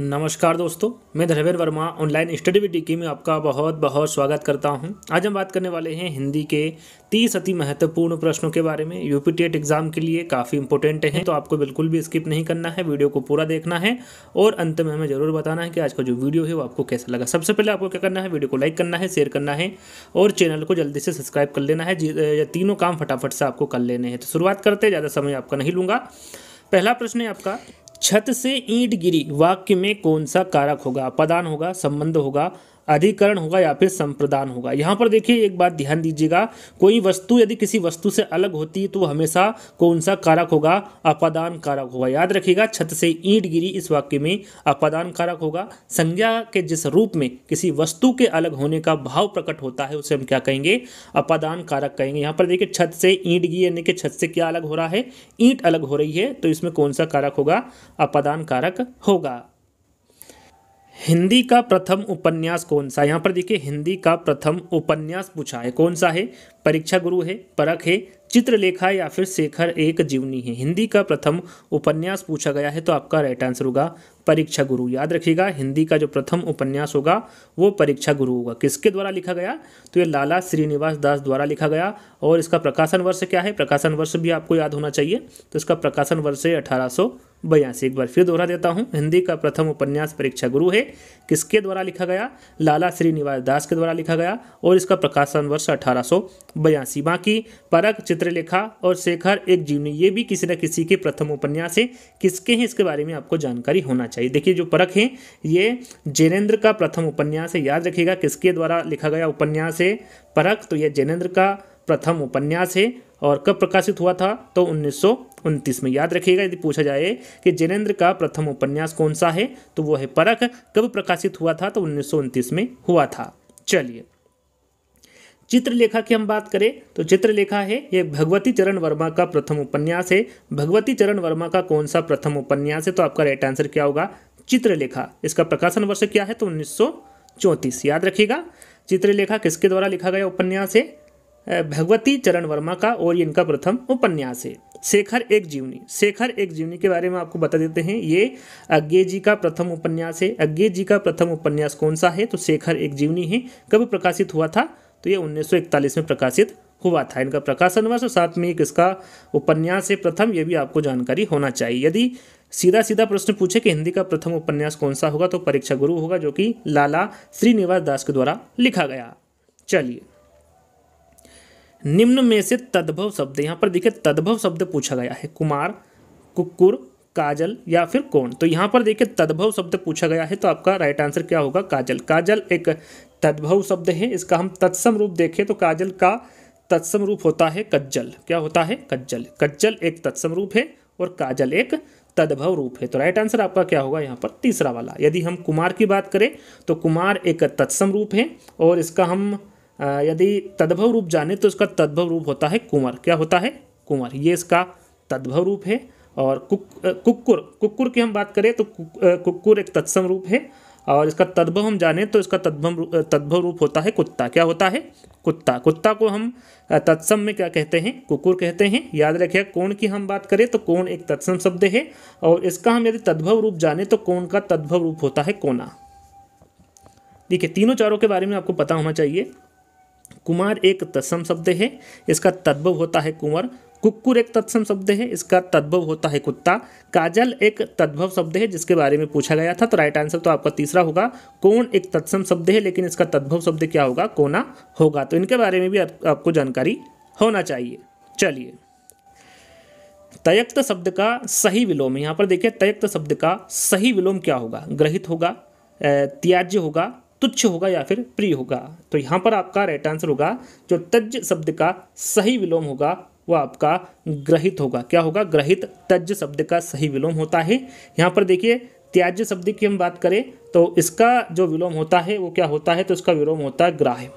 नमस्कार दोस्तों, मैं Dharmendra Verma online study with डिकी में आपका बहुत बहुत स्वागत करता हूं। आज हम बात करने वाले हैं हिंदी के 30 अति महत्वपूर्ण प्रश्नों के बारे में। यूपी टेट एग्जाम के लिए काफ़ी इंपॉर्टेंट हैं, तो आपको बिल्कुल भी स्किप नहीं करना है, वीडियो को पूरा देखना है और अंत में हमें जरूर बताना है कि आज का जो वीडियो है वो आपको कैसा लगा। सबसे पहले आपको क्या करना है, वीडियो को लाइक करना है, शेयर करना है और चैनल को जल्दी से सब्सक्राइब कर लेना है। ये तीनों काम फटाफट से आपको कर लेने हैं। तो शुरुआत करते हैं, ज़्यादा समय आपका नहीं लूँगा। पहला प्रश्न है आपका, छत से ईंट गिरी वाक्य में कौन सा कारक होगा? पदान होगा, संबंध होगा, अधिकरण होगा या फिर संप्रदान होगा। यहाँ पर देखिए एक बात ध्यान दीजिएगा, कोई वस्तु यदि किसी वस्तु से अलग होती है तो हमेशा कौन सा कारक होगा? अपादान कारक होगा। याद रखिएगा, छत से ईंट गिरी इस वाक्य में अपादान कारक होगा। संज्ञा के जिस रूप में किसी वस्तु के अलग होने का भाव प्रकट होता है उसे हम क्या कहेंगे? अपादान कारक कहेंगे। यहाँ पर देखिए छत से ईंट गिरी यानी कि छत से क्या अलग हो रहा है? ईंट अलग हो रही है, तो इसमें कौन सा कारक होगा? अपादान कारक होगा। हिंदी का प्रथम उपन्यास कौन सा? यहाँ पर देखिए हिंदी का प्रथम उपन्यास पूछा है, कौन सा है? परीक्षा गुरु है, परख है, चित्रलेखा या फिर शेखर एक जीवनी है। हिंदी का प्रथम उपन्यास पूछा गया है तो आपका राइट आंसर होगा परीक्षा गुरु। याद रखिएगा, हिंदी का जो प्रथम उपन्यास होगा वो परीक्षा गुरु होगा। किसके द्वारा लिखा गया? तो ये लाला श्रीनिवास दास द्वारा लिखा गया। और इसका प्रकाशन वर्ष क्या है? प्रकाशन वर्ष भी आपको याद होना चाहिए, तो इसका प्रकाशन वर्ष है 1882। एक बार फिर दोहरा देता हूँ, हिंदी का प्रथम उपन्यास परीक्षा गुरु है। किसके द्वारा लिखा गया? लाला श्रीनिवास दास के द्वारा लिखा गया और इसका प्रकाशन वर्ष 1882। बाकी परख, चित्रलेखा और शेखर एक जीवनी ये भी किसी न किसी के प्रथम उपन्यास है। किसके हैं इसके बारे में आपको जानकारी होना चाहिए। देखिए जो परख है ये जैनेन्द्र का प्रथम उपन्यास है। याद रखिएगा किसके द्वारा लिखा गया उपन्यास है परख? तो यह जैनेन्द्र का प्रथम उपन्यास है। और कब प्रकाशित हुआ था? तो 1929 में। याद रखिएगा, यदि पूछा जाए कि जैनेन्द्र का प्रथम उपन्यास कौन सा है तो वो है परख। कब प्रकाशित हुआ था? तो 1929 में हुआ था। चलिए चित्रलेखा की हम बात करें तो चित्रलेखा है ये भगवती चरण वर्मा का प्रथम उपन्यास है। भगवती चरण वर्मा का कौन सा प्रथम उपन्यास है? तो आपका राइट आंसर क्या होगा? चित्रलेखा। इसका प्रकाशन वर्ष क्या है? तो 1934। याद रखिएगा, चित्रलेखा किसके द्वारा लिखा गया उपन्यास है? भगवती चरण वर्मा का, और ये इनका प्रथम उपन्यास है। शेखर एक जीवनी, शेखर एक जीवनी के बारे में आपको बता देते हैं। ये अज्ञे जी का प्रथम उपन्यास है। अज्ञे जी का प्रथम उपन्यास कौन सा है? तो शेखर एक जीवनी है। कब प्रकाशित हुआ था? तो ये 1941 में प्रकाशित हुआ था। इनका प्रकाशन वर्ष, साथ में एक इसका उपन्यास है प्रथम, ये भी आपको जानकारी होना चाहिए। यदि सीधा सीधा प्रश्न पूछे कि हिंदी का प्रथम उपन्यास कौन सा होगा तो परीक्षा गुरु होगा, जो कि लाला श्रीनिवास दास के द्वारा लिखा गया। चलिए निम्न में से तद्भव शब्द, यहाँ पर देखिए तद्भव शब्द पूछा गया है। कुमार, कुक्कुर, काजल या फिर कौन? तो यहाँ पर देखिए तद्भव शब्द पूछा गया है तो आपका राइट आंसर क्या होगा? काजल। काजल एक तद्भव शब्द है। इसका हम तत्सम रूप देखें तो काजल का तत्सम रूप होता है कज्जल। क्या होता है? कज्जल। कज्जल एक तत्सम रूप है और काजल एक तद्भव रूप है। तो राइट आंसर आपका क्या होगा यहाँ पर? तीसरा वाला। यदि हम कुमार की बात करें तो कुमार एक तत्सम रूप है और इसका हम यदि तद्भव रूप जाने तो इसका तद्भव रूप होता है कुंवर। क्या होता है? कुंवर। ये इसका तद्भव रूप है। और कुक्कुर, कुक्कुर की हम बात करें तो कुक्कुर एक तत्सम रूप है और इसका तद्भव हम जाने तो इसका तद्भव रूप होता है कुत्ता। क्या होता है? कुत्ता। कुत्ता को हम तत्सम में क्या कहते हैं? कुक्कुर कहते हैं। याद रखिए, कोण की हम बात करें तो कोण एक तत्सम शब्द है और इसका हम यदि तद्भव रूप जाने तो कोण का तद्भव रूप होता है कोना। देखिए तीनों चारों के बारे में आपको पता होना चाहिए। कुमार एक तत्सम शब्द है, इसका तद्भव होता है कुंवर। कुक्कुर एक तत्सम शब्द है, इसका तद्भव होता है कुत्ता। काजल एक तद्भव शब्द है जिसके बारे में पूछा गया था, तो राइट आंसर तो आपका तीसरा होगा। कोण एक तत्सम शब्द है लेकिन इसका तद्भव शब्द क्या होगा? कोना होगा। तो इनके बारे में भी आपको जानकारी होना चाहिए। चलिए तयक्त शब्द का सही विलोम, यहाँ पर देखिए तयक्त शब्द का सही विलोम क्या होगा? ग्रहित होगा, त्याज्य होगा, तुच्छ होगा या फिर प्रिय होगा? तो यहाँ पर आपका राइट आंसर होगा जो तज्ज शब्द का सही विलोम होगा वो आपका ग्रहित होगा। क्या होगा? ग्रहित। तज्ज शब्द का सही विलोम होता है। यहाँ पर देखिए त्याज्य शब्द की हम बात करें तो इसका जो विलोम होता है वो क्या होता है? तो इसका विलोम होता है ग्राह्य।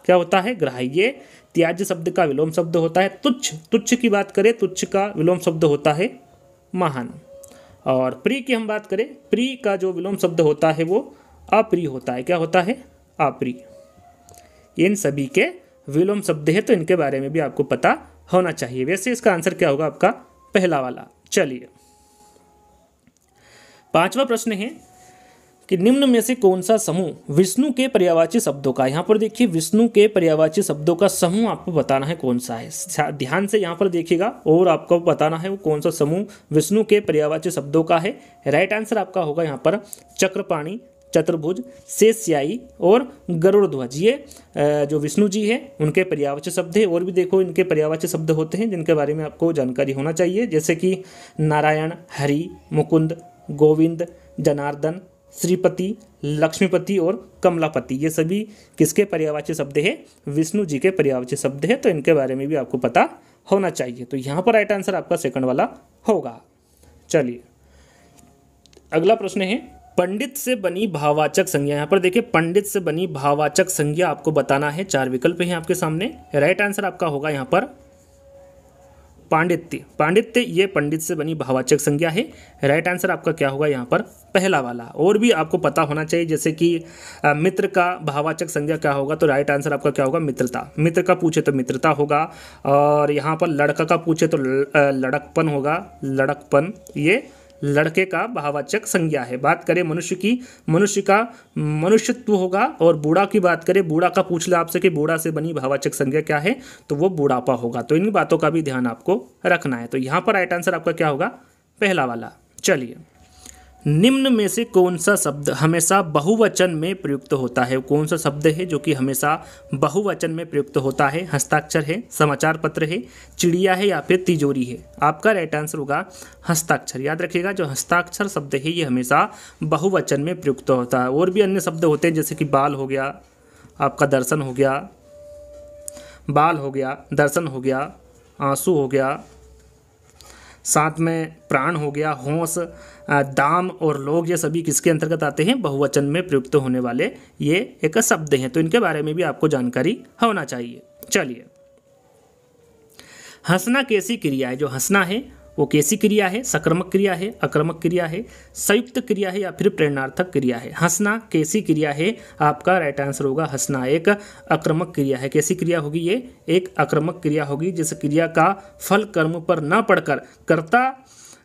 क्या होता है? ग्राह्य। ये त्याज्य शब्द का विलोम शब्द होता है। तुच्छ, तुच्छ की बात करें, तुच्छ का विलोम शब्द होता है महान। और प्रिय की हम बात करें, प्रिय का जो विलोम शब्द होता है वो अप्रिय होता है। क्या होता है? अप्रिय। इन सभी के विलोम शब्द है तो इनके बारे में भी आपको पता होना चाहिए। वैसे इसका आंसर क्या होगा? आपका पहला वाला। चलिए पांचवा प्रश्न है, कि निम्न में से कौन सा समूह विष्णु के पर्यायवाची शब्दों का, यहाँ पर देखिए विष्णु के पर्यायवाची शब्दों का समूह आपको बताना है कौन सा है। ध्यान से यहाँ पर देखिएगा और आपको बताना है वो कौन सा समूह विष्णु के पर्यायवाची शब्दों का है। राइट आंसर आपका होगा यहाँ पर चक्रपाणी, चतुर्भुज, शेषशायी और गरुड़ ध्वज। ये जो विष्णु जी है उनके पर्यायवाची शब्द है। और भी देखो इनके पर्यायवाची शब्द होते हैं जिनके बारे में आपको जानकारी होना चाहिए, जैसे कि नारायण, हरि, मुकुंद, गोविंद, जनार्दन, श्रीपति, लक्ष्मीपति और कमलापति। ये सभी किसके पर्यायवाची शब्द है? विष्णु जी के पर्यायवाची शब्द है। तो इनके बारे में भी आपको पता होना चाहिए। तो यहाँ पर राइट आंसर आपका सेकंड वाला होगा। चलिए अगला प्रश्न है, पंडित से बनी भाववाचक संज्ञा। यहाँ पर देखिए पंडित से बनी भाववाचक संज्ञा आपको बताना है। 4 विकल्प हैं आपके सामने। राइट आंसर आपका होगा यहाँ पर पांडित्य। पांडित्य ये पंडित से बनी भाववाचक संज्ञा है। राइट आंसर आपका क्या होगा यहाँ पर? पहला वाला। और भी आपको पता होना चाहिए, जैसे कि मित्र का भाववाचक संज्ञा क्या होगा, तो राइट आंसर आपका क्या होगा? मित्रता। मित्र का पूछे तो मित्रता होगा, और यहाँ पर लड़का का पूछे तो लड़कपन होगा, लड़कपन। ये लड़के का भाववाचक संज्ञा है। बात करें मनुष्य की, मनुष्य का मनुष्यत्व होगा। और बूढ़ा की बात करें, बूढ़ा का पूछ ले आपसे कि बूढ़ा से बनी भाववाचक संज्ञा क्या है, तो वो बूढ़ापा होगा। तो इन बातों का भी ध्यान आपको रखना है। तो यहाँ पर राइट आंसर आपका क्या होगा? पहला वाला। चलिए, निम्न में से कौन सा शब्द हमेशा बहुवचन में प्रयुक्त होता है? कौन सा शब्द है जो कि हमेशा बहुवचन में प्रयुक्त होता है? हस्ताक्षर है, समाचार पत्र है, चिड़िया है या फिर तिजोरी है? आपका राइट आंसर होगा हस्ताक्षर। याद रखिएगा, जो हस्ताक्षर शब्द है ये हमेशा बहुवचन में प्रयुक्त होता है। और भी अन्य शब्द होते हैं, जैसे कि बाल हो गया, आपका दर्शन हो गया, बाल हो गया, दर्शन हो गया, आंसू हो गया, साथ में प्राण हो गया, होश, दाम और लोग। ये सभी किसके अंतर्गत आते हैं? बहुवचन में प्रयुक्त होने वाले ये एक शब्द हैं। तो इनके बारे में भी आपको जानकारी होना चाहिए। चलिए, हंसना कैसी क्रिया है? जो हंसना है वो कैसी क्रिया है? सकर्मक क्रिया है, अकर्मक क्रिया है, संयुक्त क्रिया है या फिर प्रेरणार्थक क्रिया है? हंसना कैसी क्रिया है? आपका राइट आंसर होगा हंसना एक अकर्मक क्रिया है। कैसी क्रिया होगी? ये एक अकर्मक क्रिया होगी। जिस क्रिया का फल कर्म पर न पड़कर कर्ता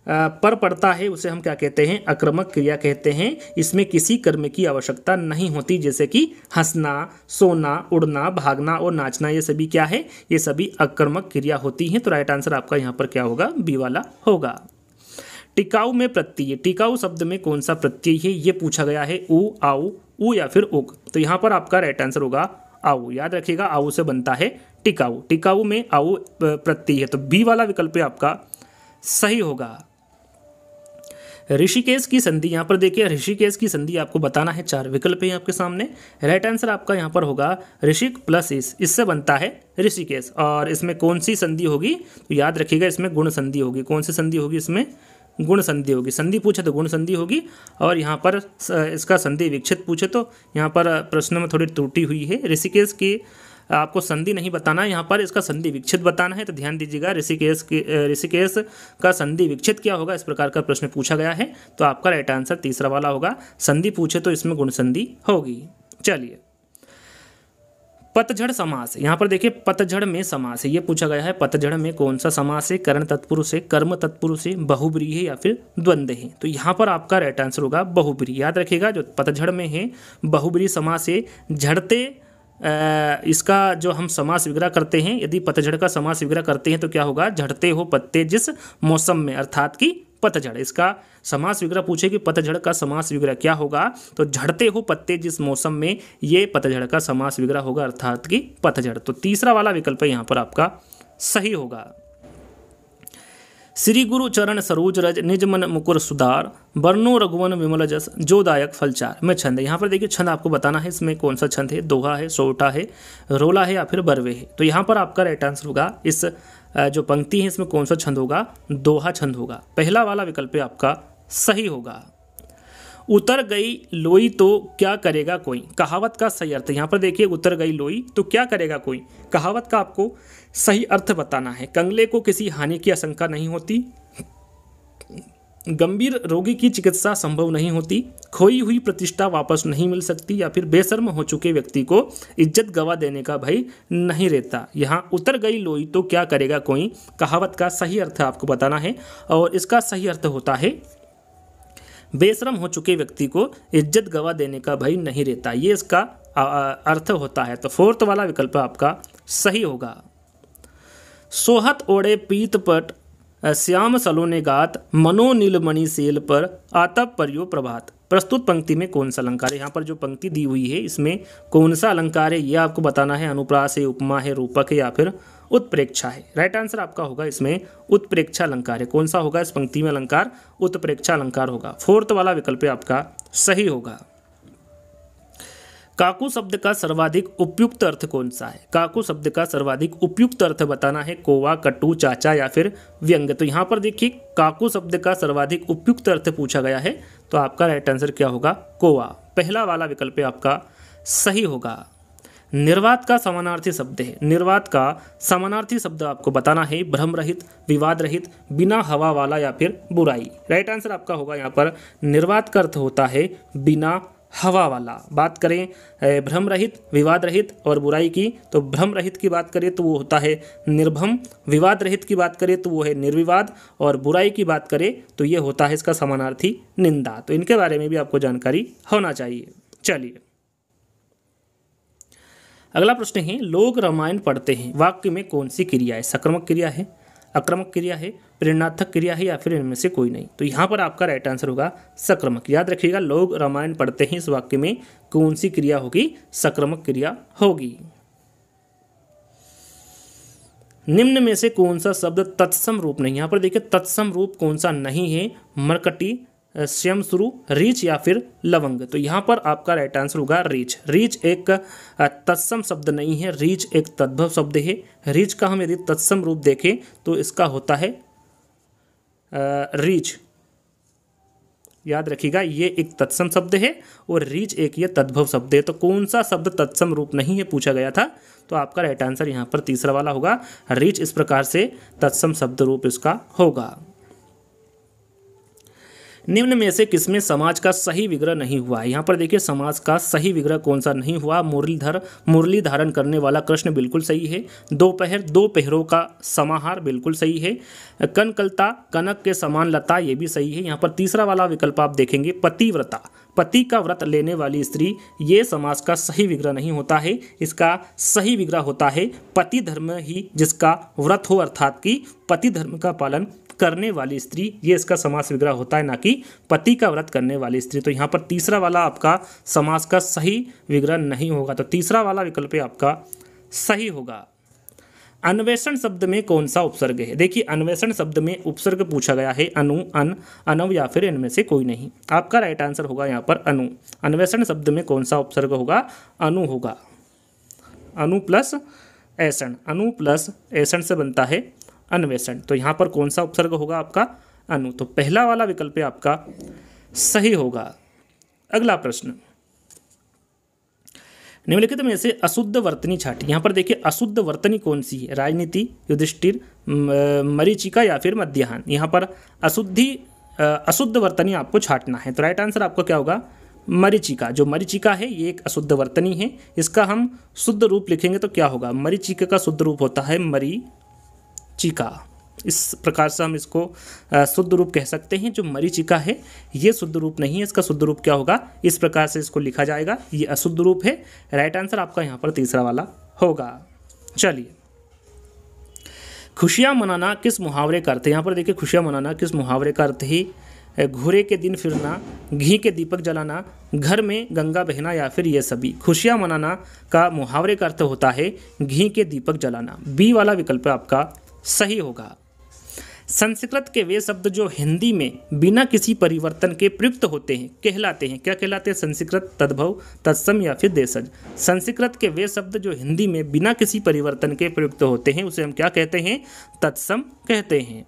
पर पड़ता है उसे हम क्या कहते हैं? अकर्मक क्रिया कहते हैं। इसमें किसी कर्म की आवश्यकता नहीं होती, जैसे कि हंसना, सोना, उड़ना, भागना और नाचना। ये सभी क्या है? ये सभी अकर्मक क्रिया होती हैं। तो राइट आंसर आपका यहाँ पर क्या होगा? बी वाला होगा। टिकाऊ में प्रत्यय, टिकाऊ शब्द में कौन सा प्रत्यय है? ये पूछा गया है। ऊ, आऊ, ऊ या फिर उक। तो यहाँ पर आपका राइट आंसर होगा आऊ। याद रखिएगा, आऊ से बनता है टिकाऊ। टिकाऊ में आऊ प्रत्यय है, तो बी वाला विकल्प आपका सही होगा। ऋषिकेश की संधि, यहाँ पर देखिए ऋषिकेश की संधि आपको बताना है। 4 विकल्प है आपके सामने। राइट आंसर आपका यहाँ पर होगा ऋषिक प्लस इस, इससे बनता है ऋषिकेश। और इसमें कौन सी संधि होगी? तो याद रखिएगा, इसमें गुण संधि होगी। कौन सी संधि होगी? इसमें गुण संधि होगी। संधि पूछे तो गुण संधि होगी, और यहाँ पर इसका संधि विच्छेद पूछे तो यहाँ पर प्रश्न में थोड़ी त्रुटि हुई है। ऋषिकेश की आपको संधि नहीं बताना है, यहाँ पर इसका संधि विच्छेद बताना है। तो ध्यान दीजिएगा, ऋषिकेश का संधि विच्छेद क्या होगा, इस प्रकार का प्रश्न पूछा गया है। तो आपका राइट आंसर तीसरा वाला होगा। संधि पूछे तो इसमें गुण संधि होगी। चलिए, पतझड़ समास, यहाँ पर देखिए पतझड़ में समास है, ये पूछा गया है। पतझड़ में कौन सा समास है? करण तत्पुरुष है, कर्म तत्पुरुष है, बहुब्रीहि है या फिर द्वंद्व है? तो यहाँ पर आपका राइट आंसर होगा बहुब्रीहि। याद रखिएगा, जो पतझड़ में है बहुब्रीहि समास है। झड़ते इसका जो हम समास विग्रह करते हैं, यदि पतझड़ का समास विग्रह करते हैं तो क्या होगा? झड़ते हो पत्ते जिस मौसम में, अर्थात कि पतझड़। इसका समास विग्रह पूछे कि पतझड़ का समास विग्रह क्या होगा, तो झड़ते हो पत्ते जिस मौसम में, ये पतझड़ का समास विग्रह होगा, अर्थात कि पतझड़। तो तीसरा वाला विकल्प यहाँ पर आपका सही होगा। श्री गुरु चरण सरोज रज, निज मन मुकुर सुधार, वर्णो रघुवन विमल जस, जोदायक फलचार में छंद। यहाँ पर देखिए छंद आपको बताना है, इसमें कौन सा छंद है? दोहा है, सोटा है, रोला है या फिर बरवे है? तो यहाँ पर आपका राइट आंसर होगा, इस जो पंक्ति है इसमें कौन सा छंद होगा? दोहा छंद होगा। पहला वाला विकल्प आपका सही होगा। उतर गई लोई तो क्या करेगा कोई, कहावत का सही अर्थ। यहाँ पर देखिए उतर गई लोई तो क्या करेगा कोई, कहावत का आपको सही अर्थ बताना है। कंगले को किसी हानि की आशंका नहीं होती, गंभीर रोगी की चिकित्सा संभव नहीं होती, खोई हुई प्रतिष्ठा वापस नहीं मिल सकती, या फिर बेशर्म हो चुके व्यक्ति को इज्जत गवा देने का भय नहीं रहता। यहाँ उतर गई लोई तो क्या करेगा कोई, कहावत का सही अर्थ आपको बताना है, और इसका सही अर्थ होता है बेशरम हो चुके व्यक्ति को इज्जत गवा देने का भय नहीं रहता, ये इसका अर्थ होता है। तो फोर्थ वाला विकल्प आपका सही होगा। सोहत ओढ़े पीत पट श्याम सलोने गात, मनो नीलमणि सेल पर आतप पर्यो प्रभात। प्रस्तुत पंक्ति में कौन सा अलंकार है? यहाँ पर जो पंक्ति दी हुई है इसमें कौन सा अलंकार है ये आपको बताना है। अनुप्रास है, उपमा है, रूपक है या फिर उत्प्रेक्षा है। राइट आंसर आपका होगा इसमें उत्प्रेक्षा अलंकार है। कौन सा होगा इस पंक्ति में अलंकार? उत्प्रेक्षा अलंकार होगा। फोर्थ वाला विकल्प आपका सही होगा। काकू शब्द का सर्वाधिक उपयुक्त अर्थ कौन सा है? काकू शब्द का सर्वाधिक उपयुक्त अर्थ बताना है। कौवा, कट्टू, चाचा या फिर व्यंग। तो यहाँ पर देखिए काकू शब्द का सर्वाधिक उपयुक्त अर्थ पूछा गया है, तो आपका राइट आंसर क्या होगा? कौवा। पहला वाला विकल्प आपका सही होगा। निर्वात का समानार्थी शब्द है। निर्वात का समानार्थी शब्द आपको बताना है। भ्रम रहित, विवाद रहित, बिना हवा वाला या फिर बुराई। राइट आंसर आपका होगा यहाँ पर निर्वात का अर्थ होता है बिना हवा वाला। बात करें भ्रम रहित, विवाद रहित और बुराई की, तो भ्रम रहित की बात करें तो वो होता है निर्भम, विवाद रहित की बात करें तो वो है निर्विवाद, और बुराई की बात करें तो ये होता है इसका समानार्थी निंदा। तो इनके बारे में भी आपको जानकारी होना चाहिए। चलिए अगला प्रश्न है, लोग रामायण पढ़ते हैं, वाक्य में कौन सी क्रिया है? सक्रमक क्रिया है, आक्रामक क्रिया है, प्रेरणात्मक क्रिया है या फिर इनमें से कोई नहीं? तो यहाँ पर आपका राइट आंसर होगा सक्रमक। याद रखिएगा, लोग रामायण पढ़ते हैं, इस वाक्य में कौन सी क्रिया होगी? सक्रमक क्रिया होगी। निम्न में से कौन सा शब्द तत्सम रूप नहीं? यहाँ पर देखिए तत्सम रूप कौन सा नहीं है? मरकटी, स्वयं शुरू, रीच या फिर लवंग। तो यहाँ पर आपका राइट आंसर होगा रीच। रीच एक तत्सम शब्द नहीं है, रीच एक तद्भव शब्द है। रीच का हम यदि तत्सम रूप देखें तो इसका होता है रीच। याद रखिएगा, ये एक तत्सम शब्द है और रीच एक ये तद्भव शब्द है। तो कौन सा शब्द तत्सम रूप नहीं है पूछा गया था, तो आपका राइट आंसर यहाँ पर तीसरा वाला होगा रीच। इस प्रकार से तत्सम शब्द रूप इसका होगा। निम्न में से किसमें समाज का सही विग्रह नहीं हुआ है? यहाँ पर देखिए समाज का सही विग्रह कौन सा नहीं हुआ? मुरली धारण करने वाला कृष्ण बिल्कुल सही है। दोपहर, दो पहरों का समाहार बिल्कुल सही है। कनकलता, कनक के समान लता, ये भी सही है। यहाँ पर तीसरा वाला विकल्प आप देखेंगे पतिव्रता, पति का व्रत लेने वाली स्त्री, ये समाज का सही विग्रह नहीं होता है। इसका सही विग्रह होता है पति धर्म ही जिसका व्रत हो, अर्थात कि पति धर्म का पालन करने वाली स्त्री, ये इसका समास विग्रह होता है, ना कि पति का व्रत करने वाली स्त्री। तो यहाँ पर तीसरा वाला आपका समास का सही विग्रह नहीं होगा। तो तीसरा वाला विकल्प आपका सही होगा। अन्वेषण शब्द में कौन सा उपसर्ग है? देखिए अन्वेषण शब्द में उपसर्ग पूछा गया है अनु, अन, अनव या फिर इनमें से कोई नहीं। आपका राइट आंसर होगा यहाँ पर अनु। अन्वेषण शब्द में कौन सा उपसर्ग होगा? अनु होगा। अनु प्लस ऐषण, अनु प्लस ऐषण से बनता है अन्वेषण। तो यहाँ पर कौन सा उपसर्ग होगा आपका? अनु। तो पहला वाला विकल्प आपका सही होगा। अगला प्रश्न, निम्नलिखित में से अशुद्ध वर्तनी छाटी। यहाँ पर देखिए अशुद्ध वर्तनी कौन सी है? राजनीति, युधिष्ठिर, मरीचिका या फिर मध्याह्न। यहाँ पर अशुद्ध वर्तनी आपको छाटना है। तो राइट आंसर आपका क्या होगा? मरीचिका। जो मरीचिका है ये एक अशुद्ध वर्तनी है। इसका हम शुद्ध रूप लिखेंगे तो क्या होगा? मरीचिका का शुद्ध रूप होता है मरीचिका। इस प्रकार से हम इसको शुद्ध रूप कह सकते हैं। जो मरीचिका है ये शुद्ध रूप नहीं है, इसका शुद्ध रूप क्या होगा? इस प्रकार से इसको लिखा जाएगा, ये अशुद्ध रूप है। राइट आंसर आपका यहाँ पर तीसरा वाला होगा। चलिए, खुशियाँ मनाना किस मुहावरे का अर्थ है? यहाँ पर देखिए खुशियाँ मनाना किस मुहावरे का अर्थ है? घूरे के दिन फिरना, घी के दीपक जलाना, घर में गंगा बहना या फिर ये सभी। खुशियाँ मनाना का मुहावरे का अर्थ होता है घी के दीपक जलाना। बी वाला विकल्प आपका सही होगा। संस्कृत के वे शब्द जो हिंदी में बिना किसी परिवर्तन के प्रयुक्त होते हैं कहलाते हैं, क्या कहलाते हैं? संस्कृत, तद्भव, तत्सम या फिर देशज। संस्कृत के वे शब्द जो हिंदी में बिना किसी परिवर्तन के प्रयुक्त होते हैं उसे हम क्या कहते हैं? तत्सम कहते हैं।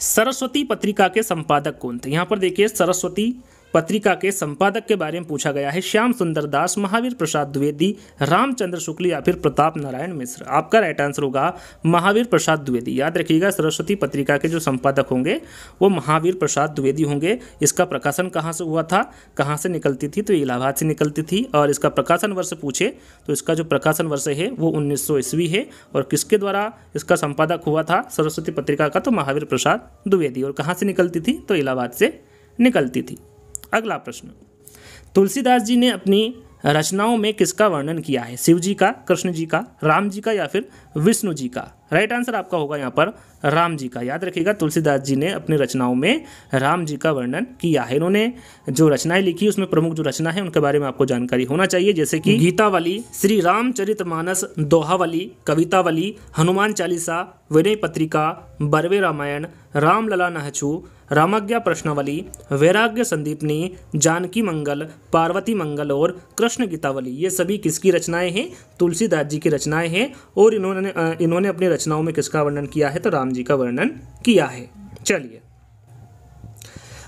सरस्वती पत्रिका के संपादक कौन थे? यहाँ पर देखिए सरस्वती पत्रिका के संपादक के बारे में पूछा गया है। श्याम सुंदर दास, महावीर प्रसाद द्विवेदी, रामचंद्र शुक्ल या फिर प्रताप नारायण मिश्र। आपका राइट आंसर होगा महावीर प्रसाद द्विवेदी। याद रखिएगा सरस्वती पत्रिका के जो संपादक होंगे वो महावीर प्रसाद द्विवेदी होंगे। इसका प्रकाशन कहाँ से हुआ था, कहाँ से निकलती थी? तो इलाहाबाद से निकलती थी। और इसका प्रकाशन वर्ष पूछे तो इसका जो प्रकाशन वर्ष है वो 1900 ईस्वी है। और किसके द्वारा इसका संपादक हुआ था सरस्वती पत्रिका का? तो महावीर प्रसाद द्विवेदी। और कहाँ से निकलती थी? तो इलाहाबाद से निकलती थी। अगला प्रश्न, तुलसीदास जी ने अपनी रचनाओं में किसका वर्णन किया है? शिव जी का, कृष्ण जी का, राम जी का या फिर विष्णु जी का? राइट आंसर आपका होगा यहाँ पर राम जी का। याद रखिएगा, तुलसीदास जी ने अपनी रचनाओं में राम जी का वर्णन किया है। इन्होंने जो रचनाएं लिखी उसमें प्रमुख जो रचना है उनके बारे में आपको जानकारी होना चाहिए, जैसे कि गीतावली, श्री रामचरितमानस, दोहावली, कवितावली, हनुमान चालीसा, विनय पत्रिका, बरवे रामायण, रामलला नहचू, रामाज्ञा प्रश्नावली, वैराग्य संदीपनी, जानकी मंगल, पार्वती मंगल और कृष्ण गीतावली। ये सभी किसकी रचनाएं हैं? तुलसीदास जी की रचनाएं हैं। और इन्होंने अपनी रचनाओं में किसका वर्णन किया है? तो राम जी का वर्णन किया है। चलिए,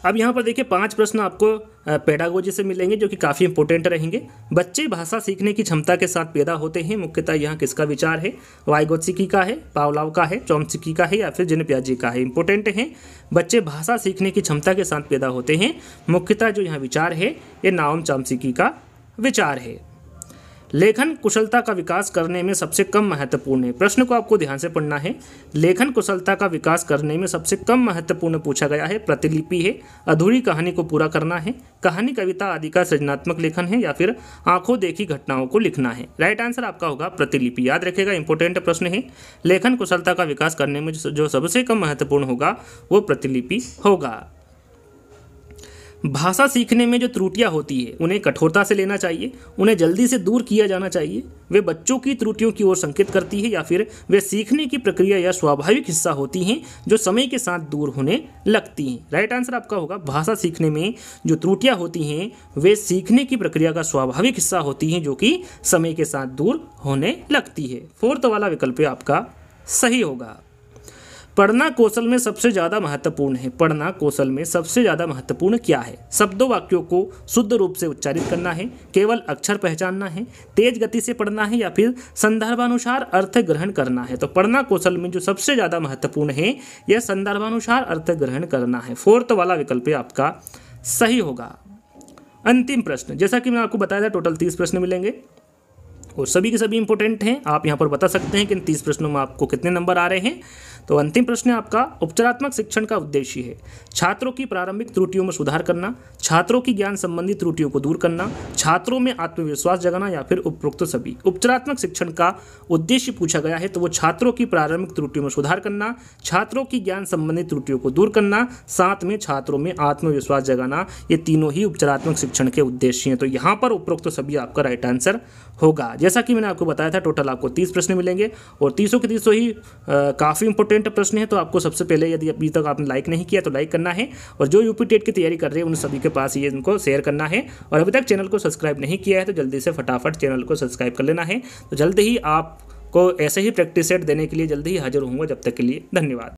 अब यहाँ पर देखिए 5 प्रश्न आपको पेडागोजी से मिलेंगे जो कि काफ़ी इंपॉर्टेंट रहेंगे। बच्चे भाषा सीखने की क्षमता के साथ पैदा होते हैं, मुख्यतः यहाँ किसका विचार है? वाइगोत्स्की का है, पावलोव का है, चॉम्स्की का है या फिर जिन पियाजे का है? इंपॉर्टेंट है, बच्चे भाषा सीखने की क्षमता के साथ पैदा होते हैं, मुख्यतः जो यहाँ विचार है ये नाओम चॉम्स्की का विचार है। लेखन कुशलता का विकास करने में सबसे कम महत्वपूर्ण है। प्रश्न को आपको ध्यान से पढ़ना है। लेखन कुशलता का विकास करने में सबसे कम महत्वपूर्ण पूछा गया है। प्रतिलिपि है, अधूरी कहानी को पूरा करना है, कहानी, कविता आदि का सृजनात्मक लेखन है या फिर आंखों देखी घटनाओं को लिखना है? राइट आंसर आपका होगा प्रतिलिपि। याद रखिएगा, इंपॉर्टेंट प्रश्न है। लेखन कुशलता का विकास करने में जो सबसे कम महत्वपूर्ण होगा वो प्रतिलिपि होगा। भाषा सीखने में जो त्रुटियां होती है उन्हें कठोरता से लेना चाहिए, उन्हें जल्दी से दूर किया जाना चाहिए। वे बच्चों की त्रुटियों की ओर संकेत करती है या फिर वे सीखने की प्रक्रिया या स्वाभाविक हिस्सा होती हैं जो समय के साथ दूर होने लगती हैं? राइट आंसर आपका होगा भाषा सीखने में जो त्रुटियां होती हैं वे सीखने की प्रक्रिया का स्वाभाविक हिस्सा होती हैं जो कि समय के साथ दूर होने लगती है। 4th वाला विकल्प आपका सही होगा। पढ़ना कौशल में सबसे ज़्यादा महत्वपूर्ण है। पढ़ना कौशल में सबसे ज़्यादा महत्वपूर्ण क्या है? शब्दों वाक्यों को शुद्ध रूप से उच्चारित करना है, केवल अक्षर पहचानना है, तेज गति से पढ़ना है या फिर संदर्भानुसार अर्थ ग्रहण करना है? तो पढ़ना कौशल में जो सबसे ज़्यादा महत्वपूर्ण है यह संदर्भानुसार अर्थ ग्रहण करना है। 4th वाला विकल्प आपका सही होगा। अंतिम प्रश्न, जैसा कि मैं आपको बताया था टोटल 30 प्रश्न मिलेंगे और सभी के सभी इंपॉर्टेंट हैं। आप यहाँ पर बता सकते हैं कि इन 30 प्रश्नों में आपको कितने नंबर आ रहे हैं। तो अंतिम प्रश्न आपका, उपचारात्मक शिक्षण का उद्देश्य है छात्रों की प्रारंभिक त्रुटियों में सुधार करना, छात्रों की ज्ञान संबंधी त्रुटियों को दूर करना, छात्रों में आत्मविश्वास जगाना या फिर उपरोक्त सभी। उपचारात्मक शिक्षण का उद्देश्य पूछा गया है तो वो छात्रों की प्रारंभिक त्रुटियों में सुधार करना, छात्रों की ज्ञान संबंधी त्रुटियों को दूर करना, साथ में छात्रों में आत्मविश्वास जगाना, ये तीनों ही उपचारात्मक शिक्षण के उद्देश्य हैं। तो यहाँ पर उपरोक्त सभी आपका राइट आंसर होगा। जैसा कि मैंने आपको बताया था टोटल आपको 30 प्रश्न मिलेंगे और 30 के 30 ही काफ़ी इंपॉर्टेंट प्रश्न है। तो आपको सबसे पहले यदि अभी तक आपने लाइक नहीं किया तो लाइक करना है और जो यूपी टेट की तैयारी कर रहे हैं उन सभी के पास ये इनको शेयर करना है और अभी तक चैनल को सब्सक्राइब नहीं किया है तो जल्दी से फटाफट चैनल को सब्सक्राइब कर लेना है। तो जल्द ही आपको ऐसे ही प्रैक्टिस सेट देने के लिए जल्दी ही हाजिर होऊंगा। जब तक के लिए धन्यवाद।